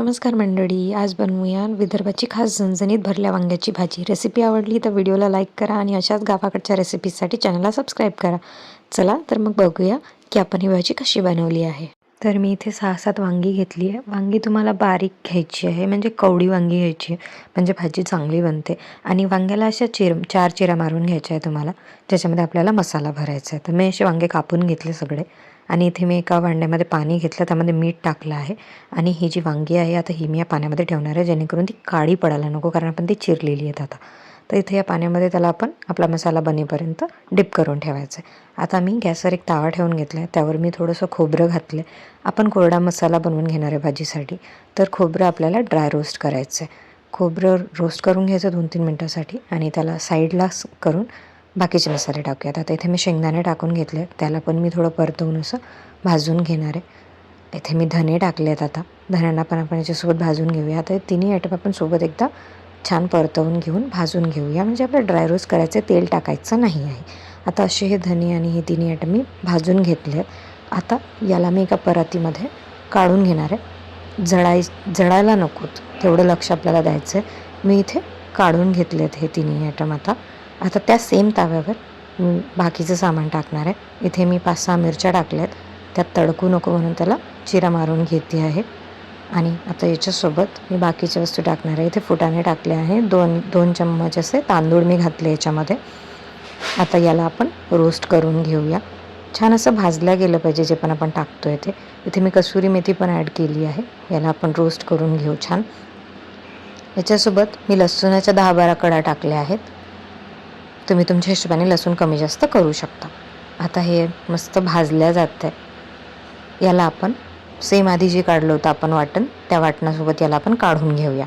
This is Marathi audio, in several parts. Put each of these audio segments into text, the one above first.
नमस्कार मंडळी, आज बनवूया विदर्भाची खास झणझणीत भरल्या वांग्याची भाजी. रेसिपी आवडली तर व्हिडिओला लाईक करा आणि अशाच गावाकडच्या रेसिपीजसाठी चॅनलला सबस्क्राईब करा. चला तर मग बघूया की आपण ही भाजी कशी बनवली आहे. तर मी इथे 6-7 वांगी घेतली आहे. वांगी तुम्हाला बारीक घ्यायची आहे, म्हणजे कवडी वांगी घ्यायची आहे, म्हणजे भाजी चांगली बनते. आणि वांग्याला अशा 4 चिरा मारून घ्यायच्या आहे तुम्हाला, ज्याच्यामध्ये आपल्याला मसाला भरायचा आहे. तर मी असे वांगे कापून घेतले सगळे आणि इथे मी एका भांड्यामध्ये पाणी घेतलं, त्यामध्ये मीठ टाकलं आहे. आणि ही जी वांगी आहे आता ही मी या पाण्यामध्ये ठेवणार आहे, जेणेकरून ती काळी पडायला नको, कारण आपण ती चिरलेली आहेत आता. तर इथे या पाण्यामध्ये त्याला आपण आपला मसाला बनेपर्यंत डिप करून ठेवायचं आहे. आता मी गॅसवर एक तावा ठेवून घेतला आहे, त्यावर मी थोडंसं खोबरं घातलं आहे. आपण कोरडा मसाला बनवून घेणार आहे भाजीसाठी, तर खोबरं आपल्याला ड्राय रोस्ट करायचं आहे. खोबरं रोस्ट करून घ्यायचं 2-3 मिनटासाठी आणि त्याला साईडला करून बाकीचे मसाले टाकूयात. आता इथे मी शेंगदाणे टाकून घेतले, त्याला पण मी थोडं परतवून असं भाजून घेणार आहे. इथे मी धने टाकले आहेत. आता धन्यांना पण आपण याच्यासोबत भाजून घेऊया. आता तिन्ही आयटम आपण सोबत एकदा छान परतवून घेऊन भाजून घेऊया, म्हणजे आपलं ड्राय रोस्ट करायचं, तेल टाकायचं नाही आहे. आता असे हे धने आणि हे तिन्ही आयटम मी भाजून घेतले आहेत. आता याला मी एका परातीमध्ये काढून घेणार आहे. जळायला नकोत तेवढं लक्ष आपल्याला द्यायचं आहे. मी इथे काढून घेतले आहेत हे तिन्ही आयटम. आता त्या सेम ताव्यावर मी बाकीचं सामान टाकणार आहे. इथे मी 5-6 मिरच्या टाकल्या आहेत, त्यात तडकू नको म्हणून त्याला चिरा मारून घेते आहे. आणि आता याच्यासोबत मी बाकीच्या वस्तू टाकणार आहे. इथे फुटाणे टाकले आहे, 2 चम्मच असे तांदूळ मी घातले याच्यामध्ये. आता याला आपण रोस्ट करून घेऊया. छान असं भाजलं गेलं पाहिजे जे पण आपण टाकतो आहे ते. इथे मी कसुरी मेथी पण ॲड केली आहे. याला आपण रोस्ट करून घेऊ छान. याच्यासोबत मी लसूणाच्या 10-12 कड्या टाकल्या आहेत. तुम्ही तुमच्या हिशोबाने लसूण कमी जास्त करू शकता. आता हे मस्त भाजल्या जातं आहे. याला आपण सेम आधी जे काढलं होतं आपण वाटण, त्या वाटणासोबत याला आपण काढून घेऊया.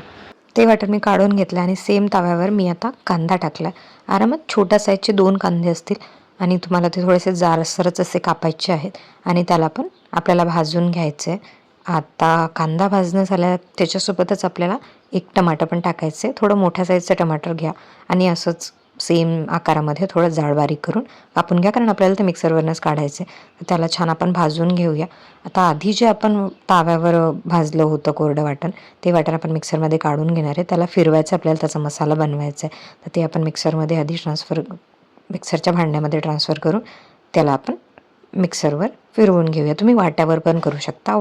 ते वाटण मी काढून घेतलं आणि सेम तव्यावर मी आता कांदा टाकला. आरामात छोट्या साईजचे 2 कांदे असतील आणि तुम्हाला ते थोडेसे जाडसरच असे कापायचे आहेत आणि त्याला पण आपल्याला भाजून घ्यायचं आहे. आता कांदा भाजणं झाल्या त्याच्यासोबतच आपल्याला 1 टमाटर पण टाकायचं आहे. थोडं मोठ्या साईजचं टमाटर घ्या आणि असंच सेम आकारामध्ये थोडं जाड बारीक करून कापून घ्या, कारण आपल्याला ते मिक्सरवरनंच काढायचं आहे. त्याला छान आपण भाजून घेऊया. आता आधी जे आपण ताव्यावर भाजलं होतं कोरडं वाटण, ते वाटण आपण मिक्सरमध्ये काढून घेणार आहे. त्याला फिरवायचं आपल्याला, त्याचा मसाला बनवायचा आहे. तर ते आपण मिक्सरमध्ये आधी मिक्सरच्या भांड्यामध्ये ट्रान्सफर करून त्याला आपण मिक्सरवर फिरवून घेऊया. तुम्ही वाट्यावर पण करू शकता.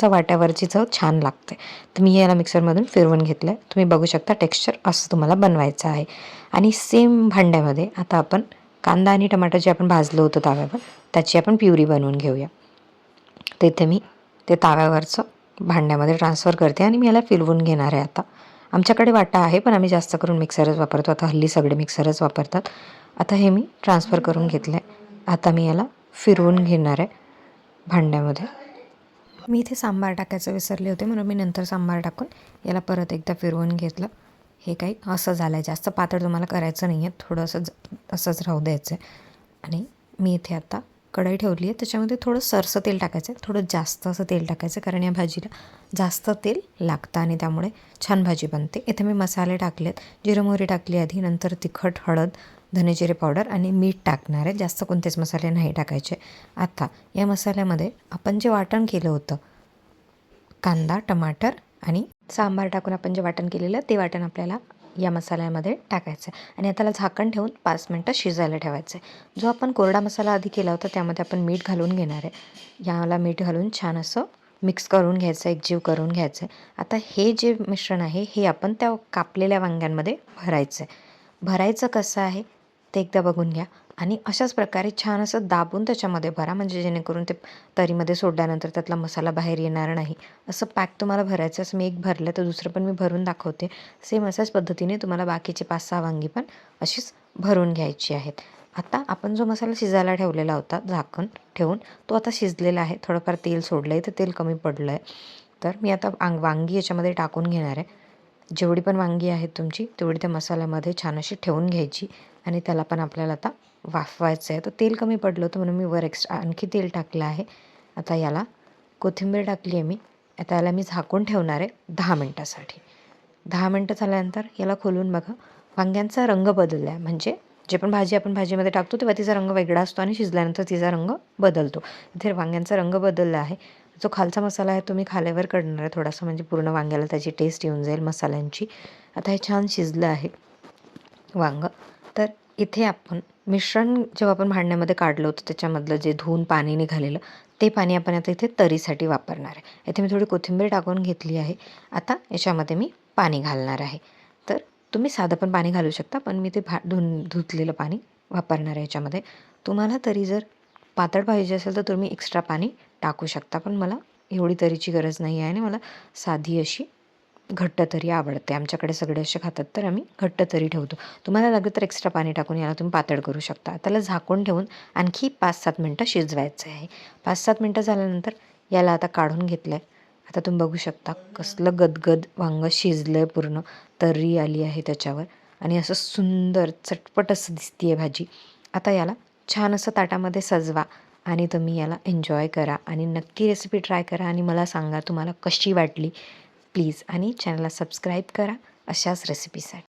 वाट्यावरची चव छान लागते. तर मी याला मिक्सरमधून फिरवून घेतलं आहे. तुम्ही बघू शकता टेक्स्चर असं तुम्हाला बनवायचं आहे. आणि सेम भांड्यामध्ये आता आपण कांदा आणि टमाटर जे आपण भाजलं होतं ताव्यावर, त्याची आपण प्युरी बनवून घेऊया. तिथे मी ते ताव्यावरचं भांड्यामध्ये ट्रान्सफर करते आणि मी याला फिरवून घेणार आहे. आता आमच्याकडे वाटा आहे, पण आम्ही जास्त करून मिक्सरच वापरतो. आता हल्ली सगळे मिक्सरच वापरतात. आता हे मी ट्रान्सफर करून घेतलं आहे. आता मी याला फिरवून घेणार आहे भांड्यामध्ये. मी इथे सांबार टाकायचं विसरले होते, म्हणून मी नंतर सांबार टाकून याला परत एकदा फिरवून घेतलं. हे काही असं झालं आहे, जास्त पातळ तुम्हाला करायचं नाही आहे, थोडंसं असंच राहू द्यायचं आहे. आणि मी इथे आता कढई ठेवली आहे, त्याच्यामध्ये थोडं सरसं तेल टाकायचं आहे. थोडं जास्त असं तेल टाकायचं, कारण या भाजीला जास्त तेल लागतं आणि त्यामुळे छान भाजी बनते. इथे मी मसाले टाकलेत. जिरं मोहरी टाकली आधी, नंतर तिखट, हळद, धने जिरे पावडर आणि मीठ टाकणार आहे. जास्त कोणतेच मसाले नाही टाकायचे. आता या मसाल्यामध्ये आपण जे वाटण केलं होतं, कांदा, टमाटर आणि सांबार टाकून आपण जे वाटण केलेलं ते वाटण आपल्याला या मसाल्यामध्ये टाकायचं आहे आणि आता त्याला झाकण ठेवून 5 मिनटं शिजायला ठेवायचं आहे. जो आपण कोरडा मसाला आधी केला होता त्यामध्ये आपण मीठ घालून घेणार आहे. याला मीठ घालून छान असं मिक्स करून घ्यायचं, एकजीव करून घ्यायचं आहे. आता हे जे मिश्रण आहे हे आपण त्या कापलेल्या वांग्यांमध्ये भरायचं आहे. भरायचं कसं आहे ते एकदा बघून घ्या आणि अशाच प्रकारे छान असं दाबून त्याच्यामध्ये भरा, म्हणजे जेणेकरून ते तरीमध्ये सोडल्यानंतर त्यातला मसाला बाहेर येणार नाही. असं पॅक तुम्हाला भरायचं. असं मी एक भरलं तर दुसरं पण मी भरून दाखवते. सेम अशाच पद्धतीने तुम्हाला बाकीचे 5-6 वांगी पण अशीच भरून घ्यायची आहेत. आता आपण जो मसाला शिजायला ठेवलेला होता झाकण ठेवून, तो आता शिजलेला आहे. थोडंफार तेल सोडलं आहे, तर तेल कमी पडलं आहे. तर मी आता वांगी याच्यामध्ये टाकून घेणार आहे. जेवढी पण वांगी आहेत तुमची तेवढी त्या मसाल्यामध्ये छान अशी ठेवून घ्यायची आणि त्याला पण आपल्याला आता वाफवायचं आहे. तर तेल कमी पडलं होतं म्हणून मी वर एक्स्ट्रा आणखी तेल टाकलं आहे. आता याला कोथिंबीर टाकली आहे मी. आता याला मी झाकून ठेवणार आहे 10 मिनटासाठी. 10 मिनटं झाल्यानंतर याला खोलून बघा, वांग्यांचा रंग बदलला आहे, म्हणजे जे पण भाजी आपण भाजीमध्ये टाकतो तेव्हा तिचा रंग वेगळा असतो आणि शिजल्यानंतर तिचा रंग बदलतो. इथे वांग्यांचा रंग बदलला आहे. जो खालचा मसाला आहे तो मी खाल्यावर करणार आहे थोडासा, म्हणजे पूर्ण वांग्याला त्याची टेस्ट येऊन जाईल मसाल्यांची. आता हे छान शिजलं आहे वांगं. तर इथे आपण मिश्रण जेव्हा आपण भांड्यामध्ये काढलं होतं त्याच्यामधलं जे धुवून पाणी निघालेलं ते पाणी आपण आता इथे तरीसाठी वापरणार आहे. इथे मी थोडी कोथिंबीर टाकून घेतली आहे. आता याच्यामध्ये मी पाणी घालणार आहे. तर तुम्ही साधं पण पाणी घालू शकता, पण मी ते धुतलेलं पाणी वापरणार आहे याच्यामध्ये. तुम्हाला तरी जर पातळ पाहिजे असेल तर तुम्ही एक्स्ट्रा पाणी टाकू शकता, पण मला एवढी तरीची गरज नाही आहे आणि मला साधी अशी घट्ट तरी आवडते. आमच्याकडे सगळे असे खातात तर आम्ही घट्ट तरी ठेवतो. तुम्हाला लागलं तर एक्स्ट्रा पाणी टाकून याला तुम्ही पातळ करू शकता. त्याला झाकून ठेवून आणखी 5-7 मिनटं शिजवायचं आहे. 5-7 मिनटं झाल्यानंतर याला आता काढून घेतलं आहे. आता तुम्ही बघू शकता कसलं गदगद वांगं शिजलं आहे, पूर्ण तर्री आली आहे त्याच्यावर आणि असं सुंदर चटपट असं दिसते आहे भाजी. आता याला छान असं ताटामध्ये सजवा आणि तुम्ही याला एन्जॉय करा आणि नक्की रेसिपी ट्राय करा आणि मला सांगा तुम्हाला कशी वाटली प्लीज. आणि चॅनलला सबस्क्राईब करा अशाच रेसिपीसाठी.